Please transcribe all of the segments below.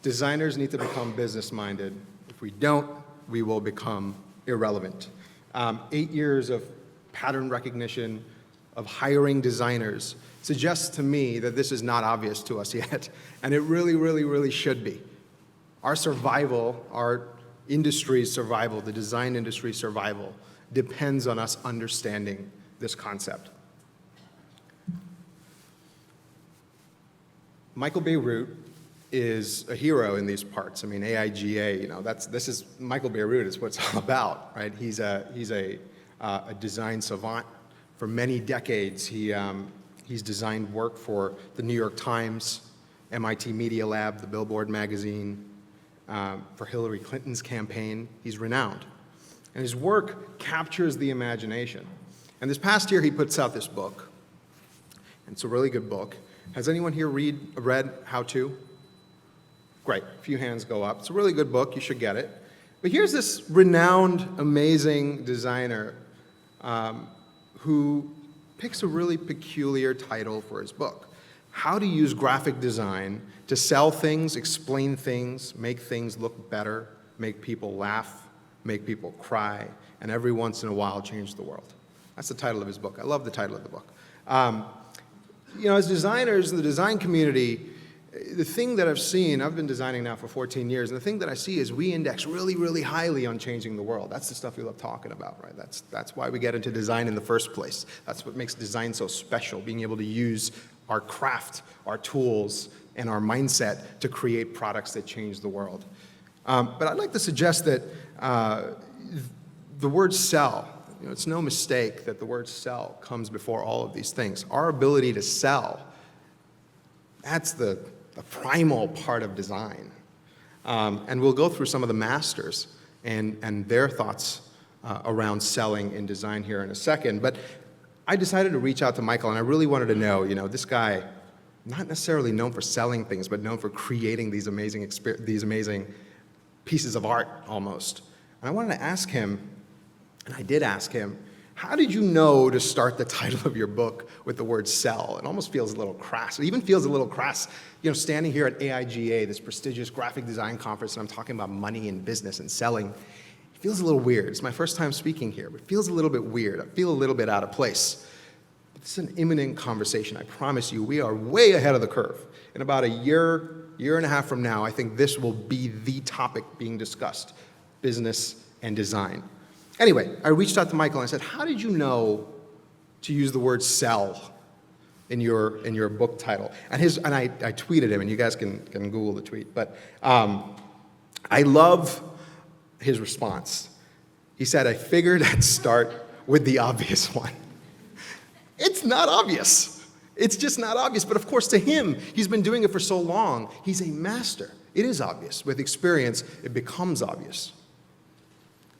Designers need to become business-minded. If we don't, we will become irrelevant. 8 years of pattern recognition, of hiring designers, suggests to me that this is not obvious to us yet, and it really, really, really should be. Our survival, our industry's survival, the design industry's survival, depends on us understanding this concept. Michael Beirut is a hero in these parts. I mean, AIGA, this is Michael Beirut is what it's all about, right? He's a design savant. For many decades, he's designed work for the New York Times, MIT Media Lab, the Billboard magazine, for Hillary Clinton's campaign. He's renowned. And his work captures the imagination. And this past year, he puts out this book. And it's a really good book. Has anyone here read How To? Great, a few hands go up. It's a really good book, you should get it. But here's this renowned, amazing designer who picks a really peculiar title for his book. How to use graphic design to sell things, explain things, make things look better, make people laugh, make people cry, and every once in a while change the world. That's the title of his book. I love the title of the book. As designers in the design community, the thing that I've seen, I've been designing now for 14 years, and the thing that I see is we index really, really highly on changing the world. That's the stuff we love talking about, right? That's why we get into design in the first place. That's what makes design so special, being able to use our craft, our tools, and our mindset to create products that change the world. But I'd like to suggest that the word sell, it's no mistake that the word sell comes before all of these things. Our ability to sell, that's the primal part of design. And we'll go through some of the masters and their thoughts around selling in design here in a second. But I decided to reach out to Michael, and I really wanted to know, this guy, not necessarily known for selling things, but known for creating these amazing pieces of art almost. And I wanted to ask him, and I did ask him, how did you know to start the title of your book with the word sell? It almost feels a little crass. It even feels a little crass, standing here at AIGA, this prestigious graphic design conference, and I'm talking about money and business and selling. It feels a little weird. It's my first time speaking here, but it feels a little bit weird. I feel a little bit out of place. But this is an imminent conversation. I promise you, we are way ahead of the curve. In about a year and a half from now, I think this will be the topic being discussed, business and design. Anyway, I reached out to Michael and I said, how did you know to use the word sell in your book title? And I tweeted him, and you guys can Google the tweet, but I love his response. He said, I figured I'd start with the obvious one. It's not obvious. It's just not obvious. But of course, to him, he's been doing it for so long, he's a master. It is obvious. With experience, it becomes obvious.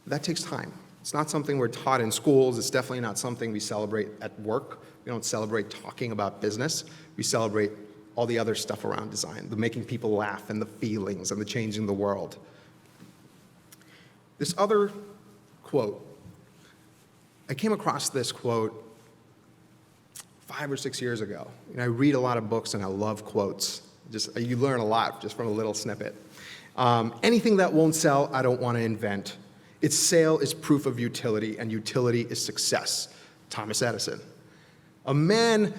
That takes time. It's not something we're taught in schools. It's definitely not something we celebrate at work. We don't celebrate talking about business. We celebrate all the other stuff around design, the making people laugh and the feelings and the changing the world. This other quote, I came across this quote 5 or 6 years ago. I read a lot of books and I love quotes. You learn a lot just from a little snippet. Anything that won't sell, I don't want to invent. Its sale is proof of utility, and utility is success. Thomas Edison. A man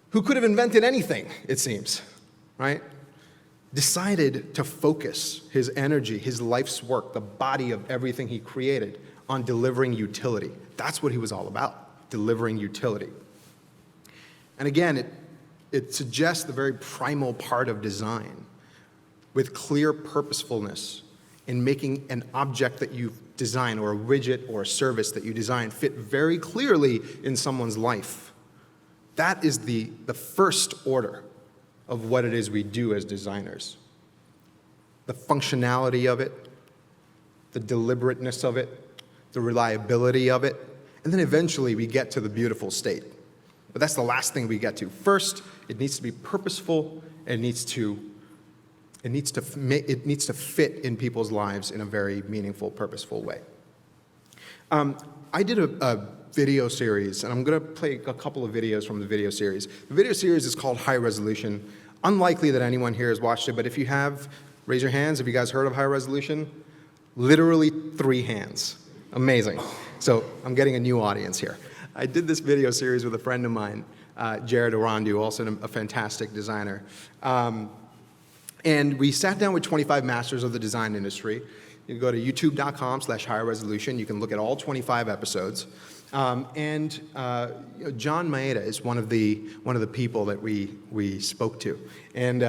who could have invented anything, it seems, right? Decided to focus his energy, his life's work, the body of everything he created on delivering utility. That's what he was all about, delivering utility. And again, it suggests the very primal part of design with clear purposefulness in making an object that you've designed or a widget or a service that you design fit very clearly in someone's life. That is the first order of what it is we do as designers. The functionality of it, the deliberateness of it, the reliability of it, and then eventually we get to the beautiful state. But that's the last thing we get to. First, it needs to be purposeful, and it needs to fit in people's lives in a very meaningful, purposeful way. I did a video series, and I'm going to play a couple of videos from the video series. The video series is called High Resolution. Unlikely that anyone here has watched it, but if you have, raise your hands. Have you guys heard of high resolution? Literally 3 hands. Amazing. So I'm getting a new audience here. I did this video series with a friend of mine, Jared Arandu, also a fantastic designer. And we sat down with 25 masters of the design industry. You can go to youtube.com/higher resolution. You can look at all 25 episodes. John Maeda is one of the people that we spoke to. And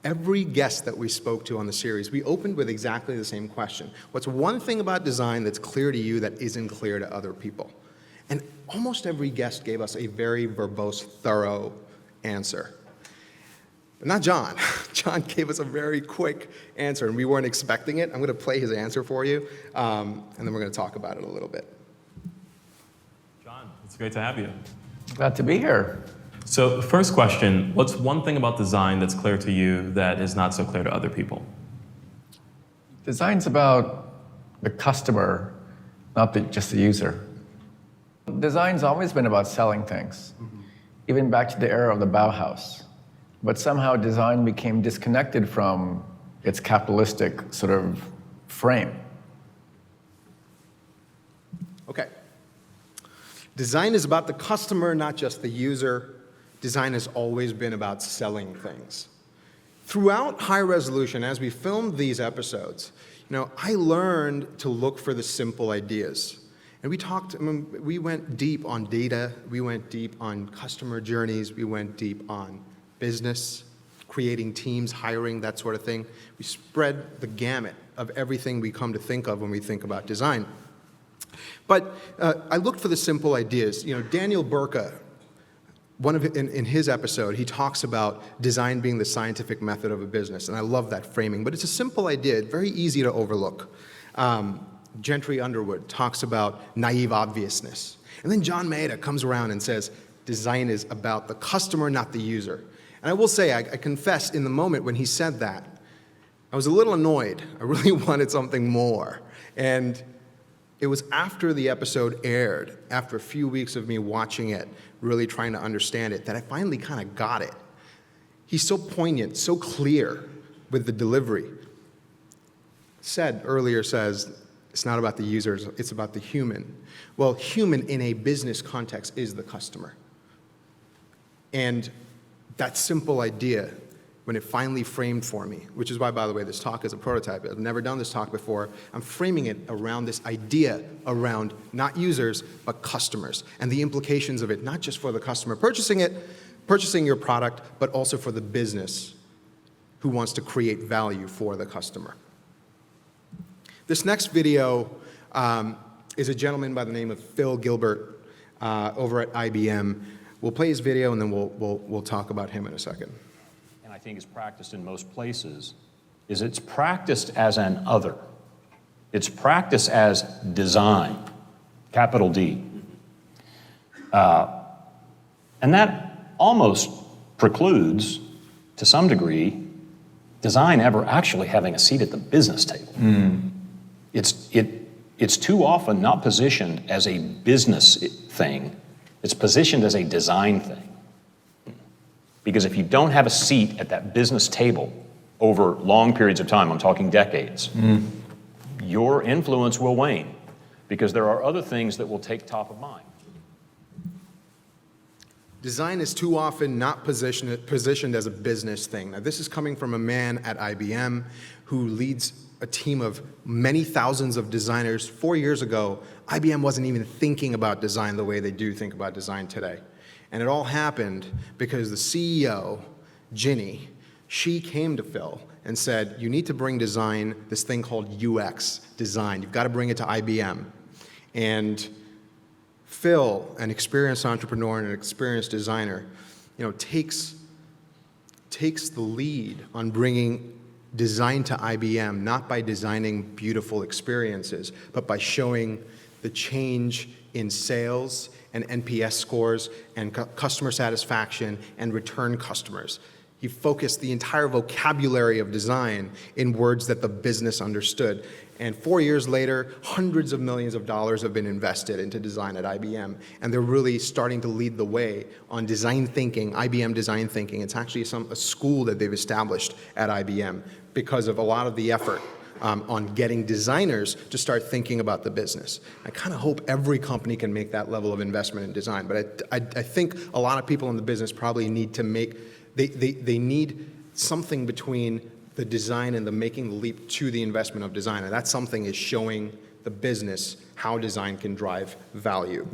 every guest that we spoke to on the series, we opened with exactly the same question. What's one thing about design that's clear to you that isn't clear to other people? And almost every guest gave us a very verbose, thorough answer. But not John. John gave us a very quick answer, and we weren't expecting it. I'm going to play his answer for you, and then we're going to talk about it a little bit. John, it's great to have you. Glad to be here. So the first question, what's one thing about design that's clear to you that is not so clear to other people? Design's about the customer, not just the user. Design's always been about selling things, even back to the era of the Bauhaus. But somehow design became disconnected from its capitalistic sort of frame. Okay. Design is about the customer, not just the user. Design has always been about selling things. Throughout High Resolution, as we filmed these episodes, I learned to look for the simple ideas. And we went deep on data, we went deep on customer journeys, we went deep on business, creating teams, hiring, that sort of thing. We spread the gamut of everything we come to think of when we think about design. But I looked for the simple ideas. Daniel Burka, in his episode, he talks about design being the scientific method of a business, and I love that framing. But it's a simple idea, very easy to overlook. Gentry Underwood talks about naive obviousness. And then John Maeda comes around and says, design is about the customer, not the user. And I will say, I confess, in the moment when he said that, I was a little annoyed. I really wanted something more. And it was after the episode aired, after a few weeks of me watching it, really trying to understand it, that I finally kind of got it. He's so poignant, so clear with the delivery. Earlier says, it's not about the users, it's about the human. Well, human in a business context is the customer. And that simple idea, when it finally framed for me, which is why, by the way, this talk is a prototype. I've never done this talk before. I'm framing it around this idea around not users, but customers, and the implications of it, not just for the customer purchasing your product, but also for the business who wants to create value for the customer. This next video is a gentleman by the name of Phil Gilbert over at IBM. We'll play his video, and then we'll talk about him in a second. And I think is practiced in most places, is it's practiced as an other. It's practiced as design, capital D. And that almost precludes, to some degree, design ever actually having a seat at the business table. It's too often not positioned as a business thing. It's positioned as a design thing. Because if you don't have a seat at that business table over long periods of time, I'm talking decades, your influence will wane because there are other things that will take top of mind. Design is too often not positioned as a business thing. Now, this is coming from a man at IBM who leads a team of many thousands of designers. 4 years ago, IBM wasn't even thinking about design the way they do think about design today. And it all happened because the CEO, Ginny, she came to Phil and said, you need to bring design, this thing called UX design. You've got to bring it to IBM. And Phil, an experienced entrepreneur and an experienced designer, takes the lead on bringing design to IBM, not by designing beautiful experiences, but by showing the change in sales and NPS scores and customer satisfaction and return customers. He focused the entire vocabulary of design in words that the business understood. And 4 years later, hundreds of millions of dollars have been invested into design at IBM. And they're really starting to lead the way on design thinking, IBM design thinking. It's actually a school that they've established at IBM because of a lot of the effort on getting designers to start thinking about the business. I kind of hope every company can make that level of investment in design. But I think a lot of people in the business probably need to make, they need something between the design and the making the leap to the investment of design. And that something is showing the business how design can drive value.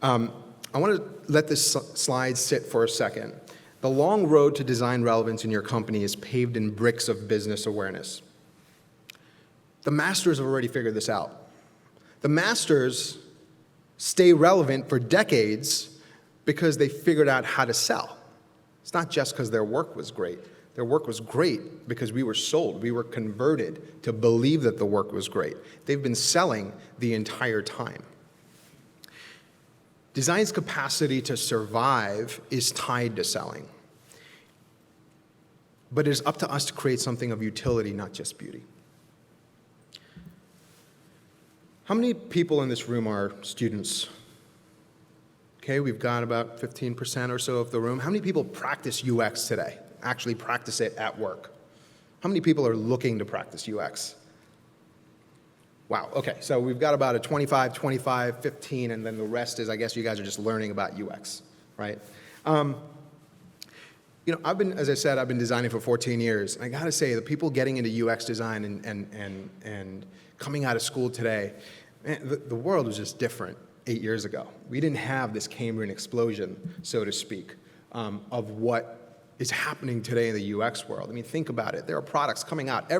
I want to let this slide sit for a second. The long road to design relevance in your company is paved in bricks of business awareness. The masters have already figured this out. The masters stay relevant for decades because they figured out how to sell. It's not just because their work was great. Their work was great because we were sold. We were converted to believe that the work was great. They've been selling the entire time. Design's capacity to survive is tied to selling. But it is up to us to create something of utility, not just beauty. How many people in this room are students? Okay, we've got about 15% or so of the room. How many people practice UX today? Actually practice it at work? How many people are looking to practice UX? Wow, okay, so we've got about a 25, 15, and then the rest is, I guess you guys are just learning about UX, right? You know, as I said, I've been designing for 14 years, and I gotta say, the people getting into UX design and coming out of school today, man, the world was just different 8 years ago. We didn't have this Cambrian explosion, so to speak, of what is happening today in the UX world. I mean, think about it. There are products coming out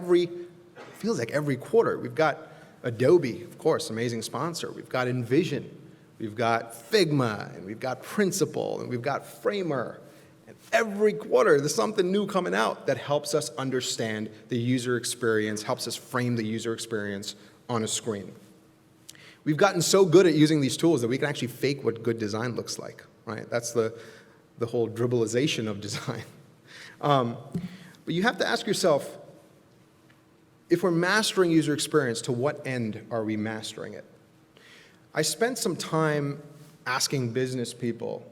feels like every quarter. We've got Adobe, of course, amazing sponsor. We've got Envision, we've got Figma, and we've got Principle, and we've got Framer. And every quarter, there's something new coming out that helps us understand the user experience, helps us frame the user experience on a screen. We've gotten so good at using these tools that we can actually fake what good design looks like, right? That's the whole dribblization of design. But you have to ask yourself, if we're mastering user experience, to what end are we mastering it? I spent some time asking business people.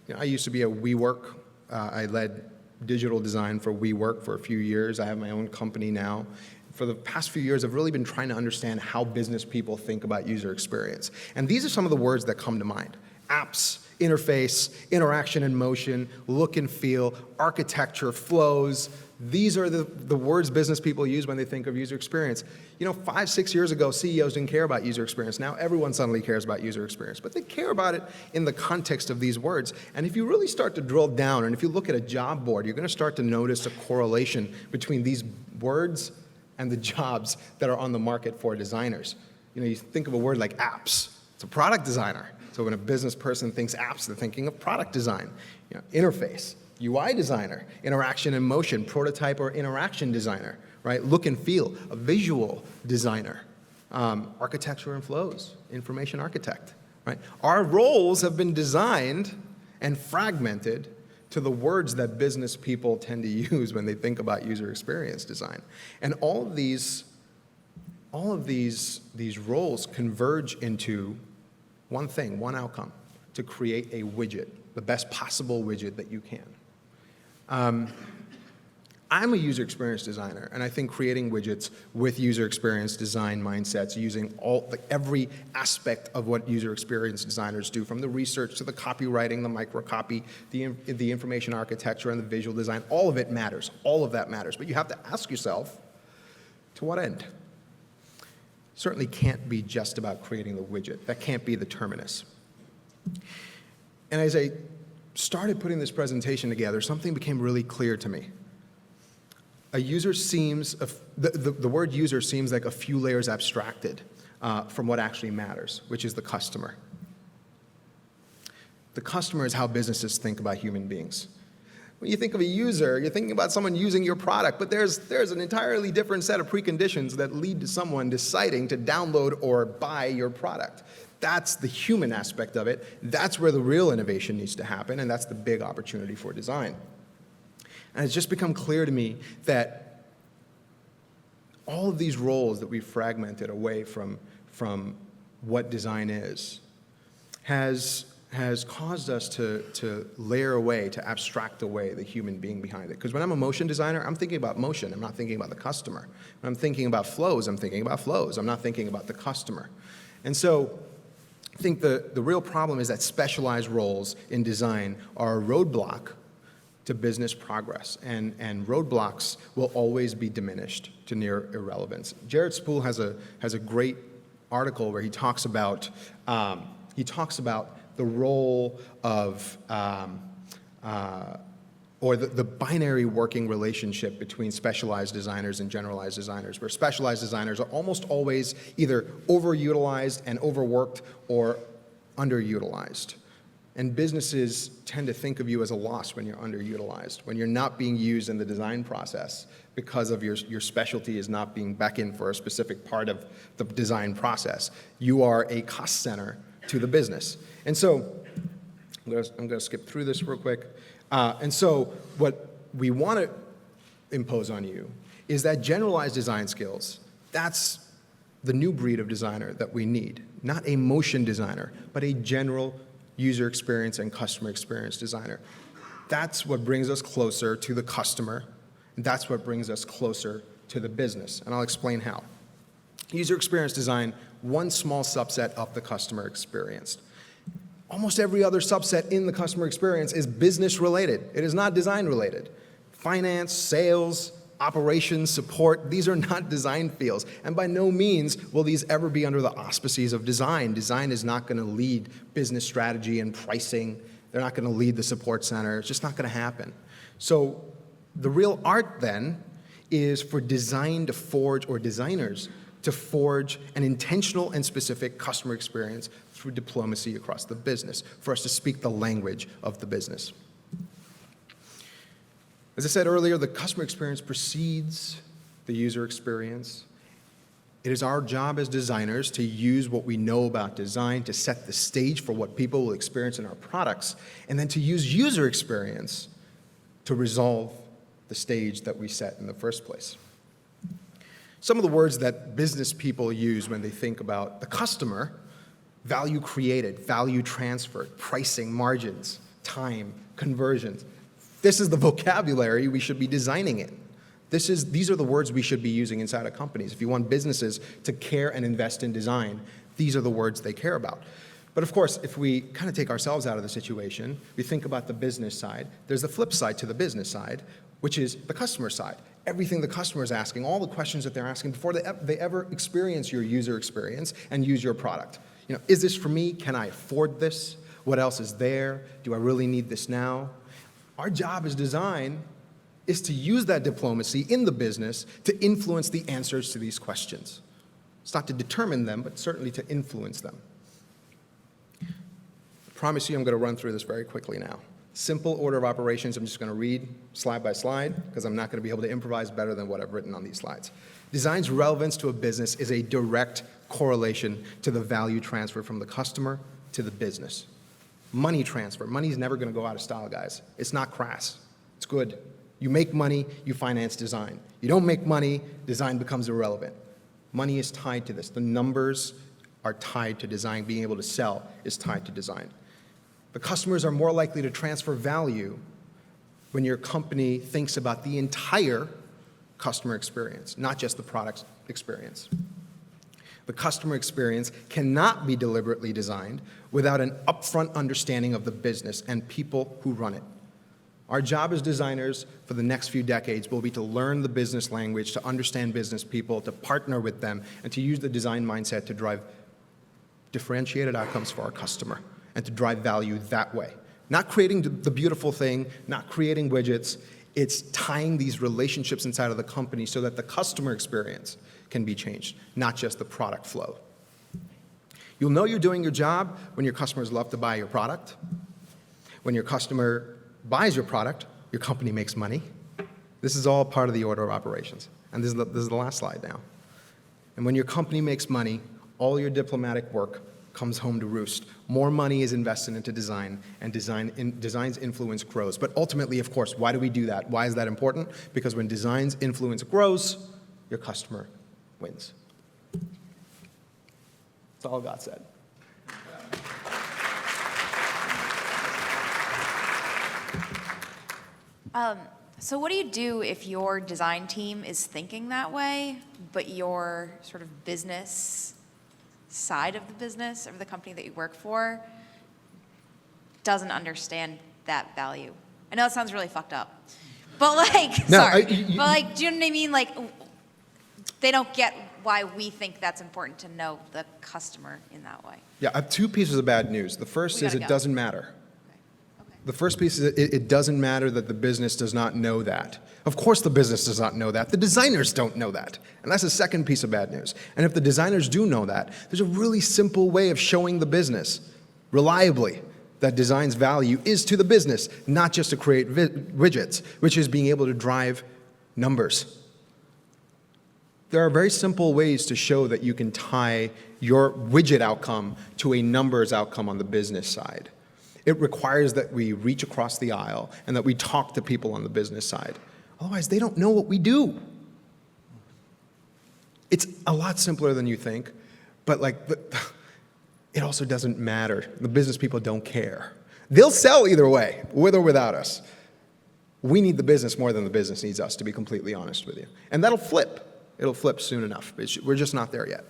You know, I used to be at WeWork. I led digital design for WeWork for a few years. I have my own company now. For the past few years, I've really been trying to understand how business people think about user experience. And these are some of the words that come to mind. Apps, interface, interaction and motion, look and feel, architecture, flows. These are the words business people use when they think of user experience. You know, 5, 6 years ago, CEOs didn't care about user experience. Now everyone suddenly cares about user experience, but they care about it in the context of these words. And if you really start to drill down, and if you look at a job board, you're going to start to notice a correlation between these words and the jobs that are on the market for designers. You know, you think of a word like apps. It's a product designer. So when a business person thinks apps, they're thinking of product design. You know, interface, UI designer, interaction and motion, prototype or interaction designer, right? Look and feel, a visual designer. Architecture and flows, information architect, right? Our roles have been designed and fragmented to the words that business people tend to use when they think about user experience design. And all of these roles converge into one thing, one outcome, to create a widget, the best possible widget that you can. I'm a user experience designer, and I think creating widgets with user experience design mindsets, using every aspect of what user experience designers do, from the research to the copywriting, the microcopy, the information architecture, and the visual design, all of it matters. All of that matters. But you have to ask yourself, to what end? Certainly can't be just about creating the widget. That can't be the terminus. And as I started putting this presentation together, something became really clear to me. A user seems, the word user seems like a few layers abstracted from what actually matters, which is the customer. The customer is how businesses think about human beings. When you think of a user, you're thinking about someone using your product, but there's an entirely different set of preconditions that lead to someone deciding to download or buy your product. That's the human aspect of it. That's where the real innovation needs to happen, and that's the big opportunity for design. And it's just become clear to me that all of these roles that we've fragmented away from what design is has caused us to layer away, to abstract away the human being behind it. Because when I'm a motion designer, I'm thinking about motion. I'm not thinking about the customer. When I'm thinking about flows, I'm thinking about flows. I'm not thinking about the customer. And so I think the real problem is that specialized roles in design are a roadblock to business progress, and roadblocks will always be diminished to near irrelevance. Jared Spool has a great article where he talks about the role of or the binary working relationship between specialized designers and generalized designers, where specialized designers are almost always either overutilized and overworked or underutilized. And businesses tend to think of you as a loss when you're underutilized, when you're not being used in the design process because of your specialty is not being beckoned for a specific part of the design process. You are a cost center to the business. And so I'm going to skip through this real quick. And so what we want to impose on you is that generalized design skills. That's the new breed of designer that we need. Not a motion designer, but a general user experience and customer experience designer. That's what brings us closer to the customer, and that's what brings us closer to the business. And I'll explain how. User experience design, one small subset of the customer experience. Almost every other subset in the customer experience is business related. It is not design related. Finance, sales, operations, support, these are not design fields. And by no means will these ever be under the auspices of design. Design is not going to lead business strategy and pricing. They're not going to lead the support center. It's just not going to happen. So the real art then is for design to forge, or designers to forge, an intentional and specific customer experience through diplomacy across the business, for us to speak the language of the business. As I said earlier, the customer experience precedes the user experience. It is our job as designers to use what we know about design to set the stage for what people will experience in our products, and then to use user experience to resolve the stage that we set in the first place. Some of the words that business people use when they think about the customer: value created, value transferred, pricing, margins, time, conversions. This is the vocabulary we should be designing in. These are the words we should be using inside of companies. If you want businesses to care and invest in design, these are the words they care about. But of course, if we kind of take ourselves out of the situation, we think about the business side, there's the flip side to the business side, which is the customer side. Everything the customer is asking, all the questions that they're asking before they ever experience your user experience and use your product. You know, is this for me? Can I afford this? What else is there? Do I really need this now? Our job as design is to use that diplomacy in the business to influence the answers to these questions. It's not to determine them, but certainly to influence them. I promise you I'm going to run through this very quickly now. Simple order of operations. I'm just going to read slide by slide because I'm not going to be able to improvise better than what I've written on these slides. Design's relevance to a business is a direct correlation to the value transfer from the customer to the business. Money transfer. Money's never going to go out of style, guys. It's not crass. It's good. You make money, you finance design. You don't make money, design becomes irrelevant. Money is tied to this. The numbers are tied to design. Being able to sell is tied to design. The customers are more likely to transfer value when your company thinks about the entire customer experience, not just the product experience. The customer experience cannot be deliberately designed without an upfront understanding of the business and people who run it. Our job as designers for the next few decades will be to learn the business language, to understand business people, to partner with them, and to use the design mindset to drive differentiated outcomes for our customer and to drive value that way. Not creating the beautiful thing, not creating widgets. It's tying these relationships inside of the company so that the customer experience can be changed, not just the product flow. You'll know you're doing your job when your customers love to buy your product. When your customer buys your product, your company makes money. This is all part of the order of operations. And this is the last slide now. And when your company makes money, all your diplomatic work comes home to roost. More money is invested into design, and design's influence grows. But ultimately, of course, why do we do that? Why is that important? Because when design's influence grows, your customer wins. That's all God said. So what do you do if your design team is thinking that way, but your sort of business side of the business or the company that you work for doesn't understand that value? I know it sounds really fucked up, but like, No, sorry, but like, do you know what I mean? Like, they don't get why we think that's important to know the customer in that way. Yeah, I have two pieces of bad news. The first We is gotta it go. doesn't matter. Okay. The first piece is it doesn't matter that the business does not know that. Of course the business does not know that. The designers don't know that. And that's the second piece of bad news. And if the designers do know that, there's a really simple way of showing the business reliably that design's value is to the business, not just to create widgets, which is being able to drive numbers. There are very simple ways to show that you can tie your widget outcome to a numbers outcome on the business side. It requires that we reach across the aisle and that we talk to people on the business side. Otherwise, they don't know what we do. It's a lot simpler than you think, but it also doesn't matter. The business people don't care. They'll sell either way, with or without us. We need the business more than the business needs us, to be completely honest with you. And that'll flip. It'll flip soon enough. We're just not there yet.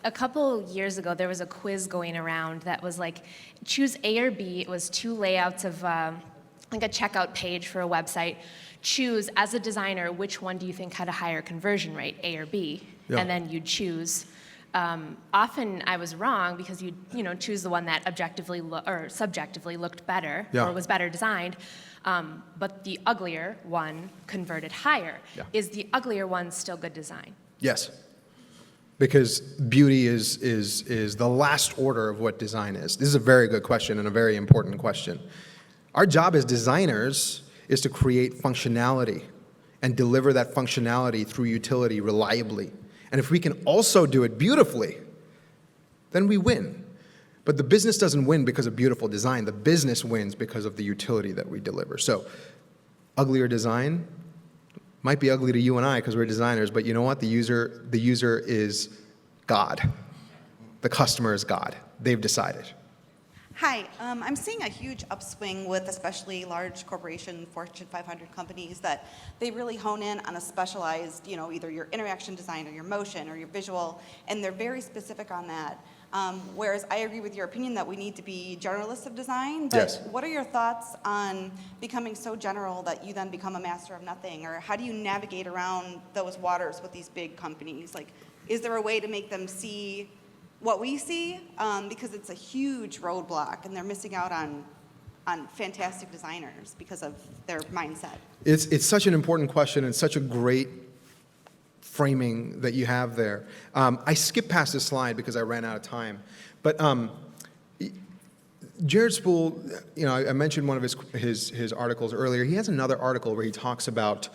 A couple years ago, there was a quiz going around that was like, choose A or B. It was two layouts of like a checkout page for a website. Choose, as a designer, which one do you think had a higher conversion rate, A or B? Yeah. And then you'd choose. Often I was wrong because you choose the one that objectively or subjectively looked better Yeah. or was better designed. But the uglier one converted higher. Yeah. Is the uglier one still good design? Yes. Because beauty is the last order of what design is. This is a very good question and a very important question. Our job as designers is to create functionality and deliver that functionality through utility reliably. And if we can also do it beautifully, then we win. But the business doesn't win because of beautiful design. The business wins because of the utility that we deliver. So, uglier design might be ugly to you and I because we're designers, but you know what? The user is God. The customer is God. They've decided. Hi, I'm seeing a huge upswing with especially large corporation, Fortune 500 companies that they really hone in on a specialized, either your interaction design or your motion or your visual, and they're very specific on that. Whereas I agree with your opinion that we need to be generalists of design, but Yes. What are your thoughts on becoming so general that you then become a master of nothing? Or how do you navigate around those waters with these big companies? Like, is there a way to make them see what we see? Because it's a huge roadblock and they're missing out on fantastic designers because of their mindset. It's such an important question and such a great framing that you have there. I skipped past this slide because I ran out of time. But Jared Spool, I mentioned one of his articles earlier. He has another article where he talks about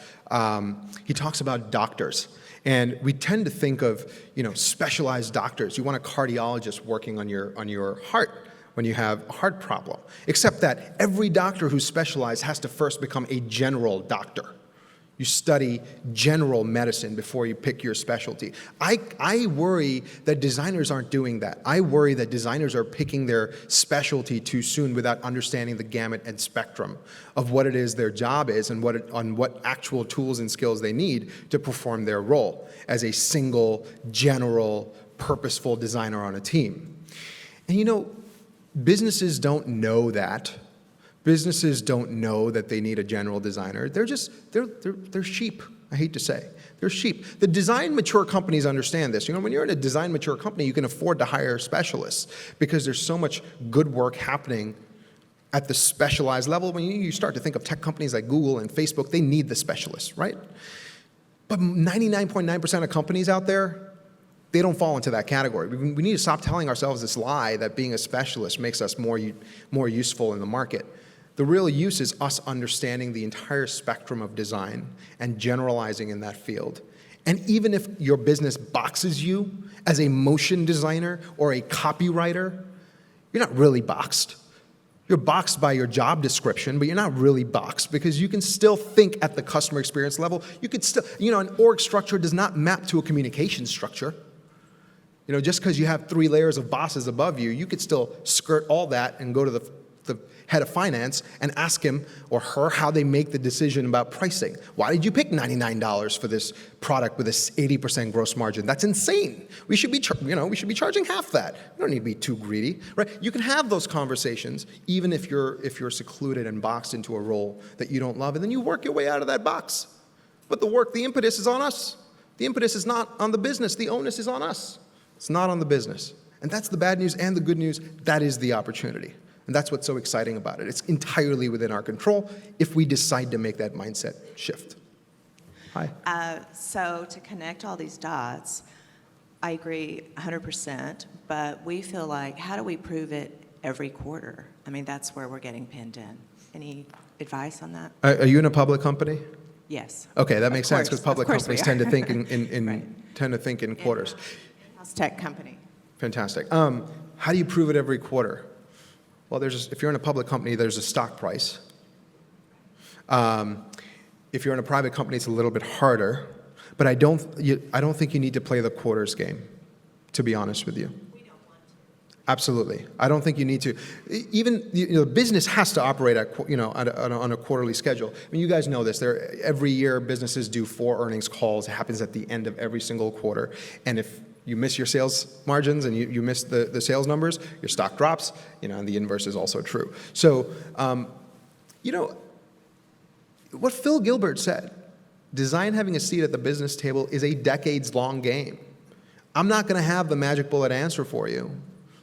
doctors. And we tend to think of, specialized doctors. You want a cardiologist working on your heart when you have a heart problem. Except that every doctor who's specialized has to first become a general doctor. You study general medicine before you pick your specialty. I worry that designers aren't doing that. I worry that designers are picking their specialty too soon without understanding the gamut and spectrum of what it is their job is and what actual tools and skills they need to perform their role as a single, general, purposeful designer on a team. And businesses don't know that. Businesses don't know that they need a general designer. They're sheep, I hate to say. They're sheep. The design mature companies understand this. When you're in a design mature company, you can afford to hire specialists because there's so much good work happening at the specialized level. When you start to think of tech companies like Google and Facebook, they need the specialists, right? But 99.9% of companies out there, they don't fall into that category. We need to stop telling ourselves this lie that being a specialist makes us more useful in the market. The real use is us understanding the entire spectrum of design and generalizing in that field And even if your business boxes you as a motion designer or a copywriter, you're not really boxed. You're boxed by your job description, but you're not really boxed because you can still think at the customer experience level. You could still, an org structure does not map to a communication structure. Just because you have 3 layers of bosses above you, you could still skirt all that and go to the head of finance and ask him or her how they make the decision about pricing. Why did you pick $99 for this product with this 80% gross margin? That's insane. We should be, charging half that. You don't need to be too greedy, right? You can have those conversations even if you're secluded and boxed into a role that you don't love, and then you work your way out of that box. But the impetus is on us. The impetus is not on the business. The onus is on us. It's not on the business. And that's the bad news and the good news. That is the opportunity. And that's what's so exciting about it. It's entirely within our control if we decide to make that mindset shift. Hi. So to connect all these dots, I agree 100%, but we feel like, how do we prove it every quarter? I mean, that's where we're getting pinned in. Any advice on that? Are you in a public company? Yes. Okay, that makes sense because public Of course companies we tend to are. think Right. tend to think in quarters. In-house tech company. Fantastic. How do you prove it every quarter? Well, if you're in a public company, there's a stock price. If you're in a private company, it's a little bit harder. But I don't think you need to play the quarters game, to be honest with you. We don't want to. Absolutely. I don't think you need to. Even business has to operate on a quarterly schedule. I mean, you guys know this. Every year, businesses do 4 earnings calls. It happens at the end of every single quarter. And if you miss your sales margins and you miss the sales numbers, your stock drops, and the inverse is also true. So, what Phil Gilbert said, design having a seat at the business table is a decades-long game. I'm not going to have the magic bullet answer for you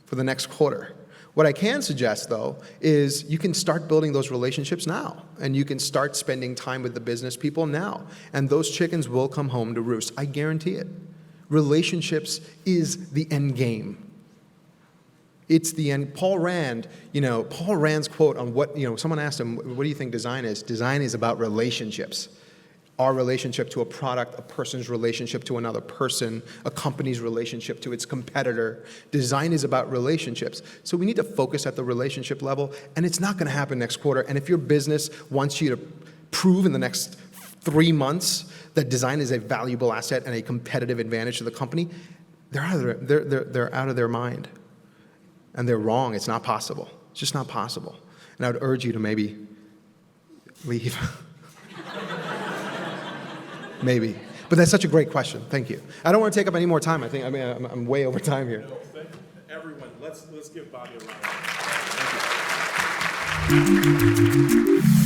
for the next quarter. What I can suggest, though, is you can start building those relationships now, and you can start spending time with the business people now, and those chickens will come home to roost. I guarantee it. Relationships is the end game. It's the end. Paul Rand's quote on someone asked him, what do you think design is? Design is about relationships. Our relationship to a product, a person's relationship to another person, a company's relationship to its competitor. Design is about relationships. So we need to focus at the relationship level, and it's not going to happen next quarter. And if your business wants you to prove in the next 3 months that design is a valuable asset and a competitive advantage to the company, they're out of their mind. And they're wrong. It's not possible. It's just not possible. And I would urge you to maybe leave. Maybe. But that's such a great question. Thank you. I don't want to take up any more time. I'm way over time here. Everyone, let's give Bobby a round. Thank you.